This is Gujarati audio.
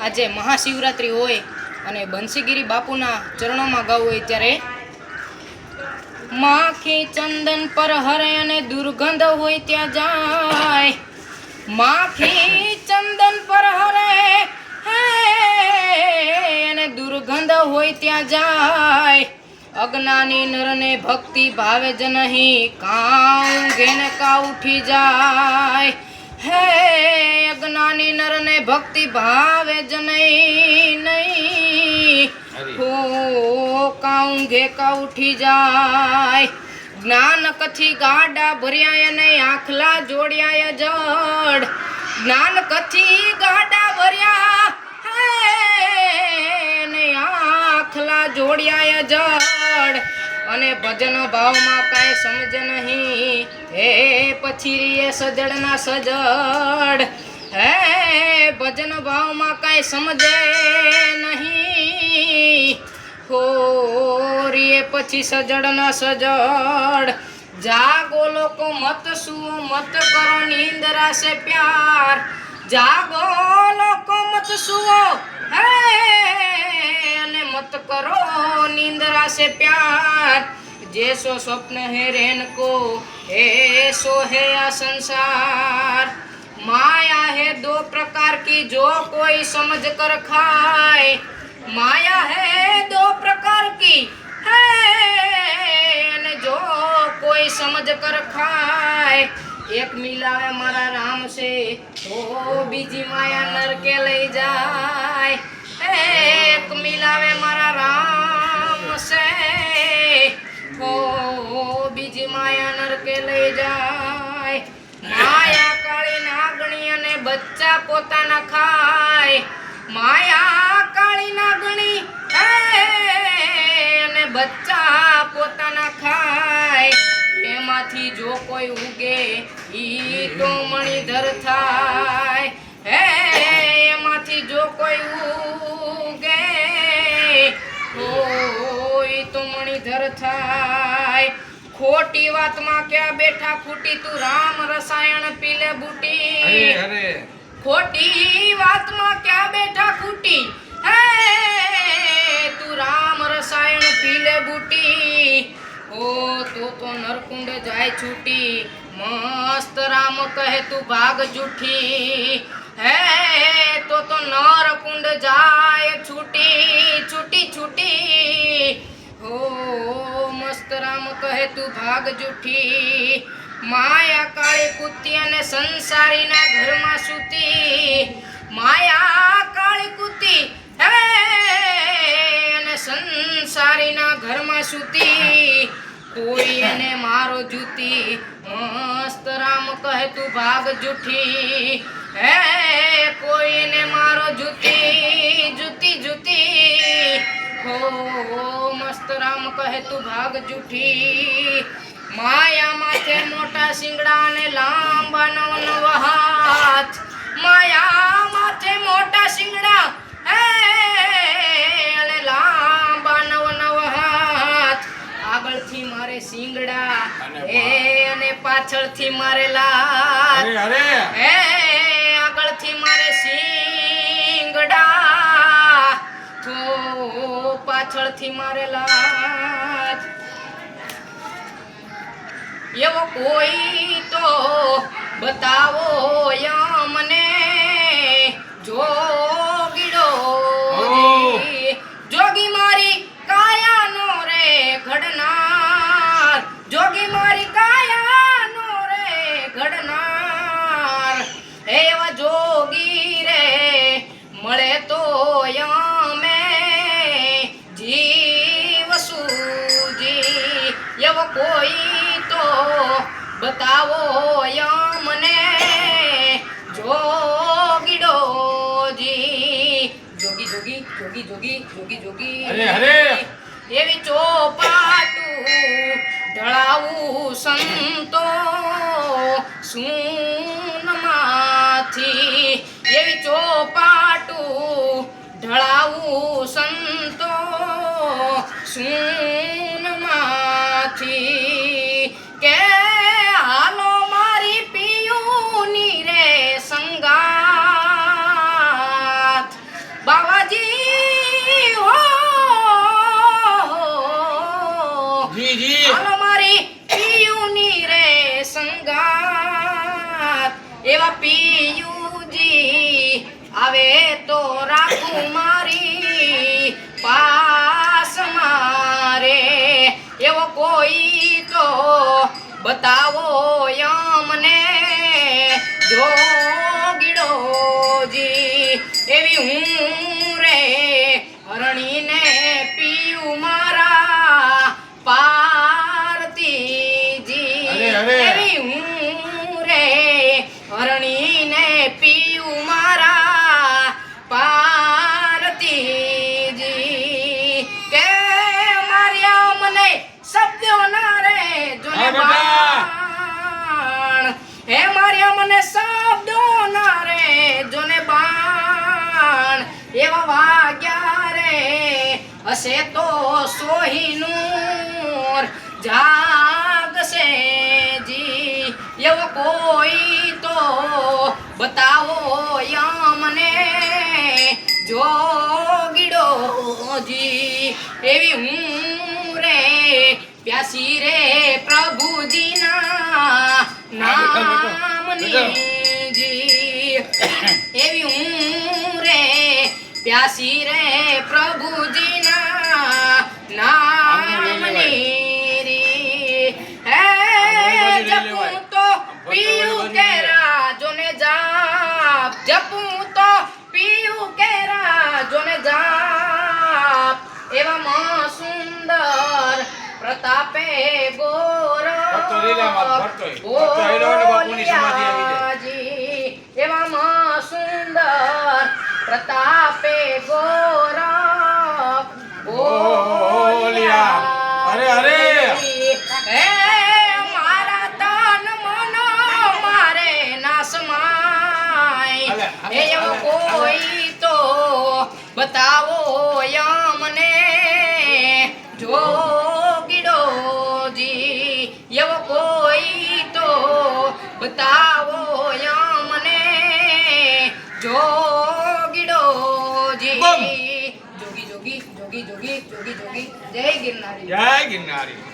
આજે મહાશિવરાત્રિ હોય અને બંસીગીરી બાપુના ચરણોમાં ગાવું હોય ત્યારે માખી ચંદન પર હરે અને દુર્ગંધ હોય ત્યાં જાય, માખી ચંદન પર હરે અને દુર્ગંધ હોય ત્યાં જાય, અજ્ઞાની નરને ભક્તિ ભાવે જ નહીં, કાઉ ઘેને કા ઉઠી જાય, હે અજ્ઞાની નરને ભક્તિ ભાવે જ નહીં હો કાઉ ઘે કા ઉઠી જાય, જ્ઞાન કથી ગાડા ભર્યા અને આખલા જોડ્યા જડ, જ્ઞાન કથી ગાડા ભર્યા ને આખલા જોડ્યા જડ, અને ભજન ભાવમાં કાંઈ સમજ નહીં, હે પછી રે સજડના સજડ, હે ભજન ભાવમાં કાંઈ સમજે નહીં, હો રે પછી સજડના સજડ, જાગો લોકો મત સુઓ મત કરો નિંદ્રા સે પ્યાર, જાગો લોકો મત સુઓ હે અને મત કરો निंद्रा से प्यार, जैसो स्वप्न है रैन को ऐसो है या संसार, माया है दो प्रकार की जो कोई समझ कर खाए, माया है दो प्रकार की है जो कोई समझ कर खाए, एक मिलावे मारा राम से तो बीजी माया नर के ले जाए, एक मिलावे मारा राम से हो बीजी माया नर के ले जाए, माया काली नागणी अने बच्चा पोताना खाए, माया काली नागणी अने बच्चा पोताना खाए, एमांथी जो कोई उगे ई तो मणिधर थाय, हे एमांथी जो कोई उगे होय तो मणिधर थाय, खोटी वात में क्या बेठा खूटी तू राम रसायन पीले बूटी, खोटी वात में क्या बेठा खूटी है तू राम रसायन पीले बूटी, ओ तो नरकुंड जाए छूटी, मस्त राम कहे तू भाग जूठी, है तो नरकुंड जाए छूटी छूटी छूटी, हो मस्त राम कहे तू भाग जूठी, माया काली कुत्ती अने संसारी ना घर में सूती, माया काली कुत्ती है संसारी ना घर में सूती, कोई ने मारो जूती मस्त राम कहे तू भाग जूठी, है कोई ने मारो जूती जूती जूती, हो मस्त राम कहे तू भाग जूठी, माया माथे मोटा सिंगड़ा ने लांबा नव नव हाथ, माया माथे मोटा सिंगड़ा अने लांबा नव नव हाथ, આગળથી મારે સિંગડા અને પાછળથી મારે લાત, હે આગળથી મારે સિંગડા તો પાછળથી મારે લાત, એવો કોઈ તો બતાવો મને જોગીડો, જોગી મારી કાયાનો રે ઘડનાર, જોગી મારી કાયાનો રે ઘડનાર, એવા જોગી રે મળે તો અમે જીવસુજી, એવો કોઈ તો બતાવો મને જોગીડોજી, જોગી જોગી જોગી જોગી જોગી જોગી એવી ચોપાટું ઢળાવું સંતો સૂનમાંથી, એવી ચોપાટું ઢળાવું સંતો સૂનમાંથી, કે હાલો મારી પિયુની રે સંગાથ, હવે તો રાખું મારી પાસ મારે એવો કોઈ તો બતાવો યમને જોગીડોજી એવી હું રે હરણીને પીયું મારા પાર્થીજી એવી હું રે હરણીને પીયું મારા પાર્થીજી કે માર્યા મને શબ્દો ના રે જોને બાણ હે માર્યા મને શબ્દો ના રે જોને બાણ એવા વાગ્યા રે હશે તો સોહીનું જાગશે જી એવો કોઈ તો બતાવો યમને જોગીડોજી એવી હું રે પ્યાસી રે પ્રભુજીના નામની જી એવી હું રે પ્યાસી રે પ્રભુજીના નામની રી હે જપું તો પીયું કેરા જોને જાપ જપું તો પીયું કેરા જોને જાપ એવામાં સુંદર પ્રતાપે ગોર એવામાં સુંદર પ્રતાપે ગોર બોલ્યા અરે અરે હે મારા તન મન મારે નાસમાય હે એવો કોઈ તો બતાવો યમને જોગીડોજી એવો કોઈ તો બતાવો યમને જોગીડોજી જોગી જોગી જોગી જોગી જોગી જોગી જય ગિરનારી જય ગિરનારી.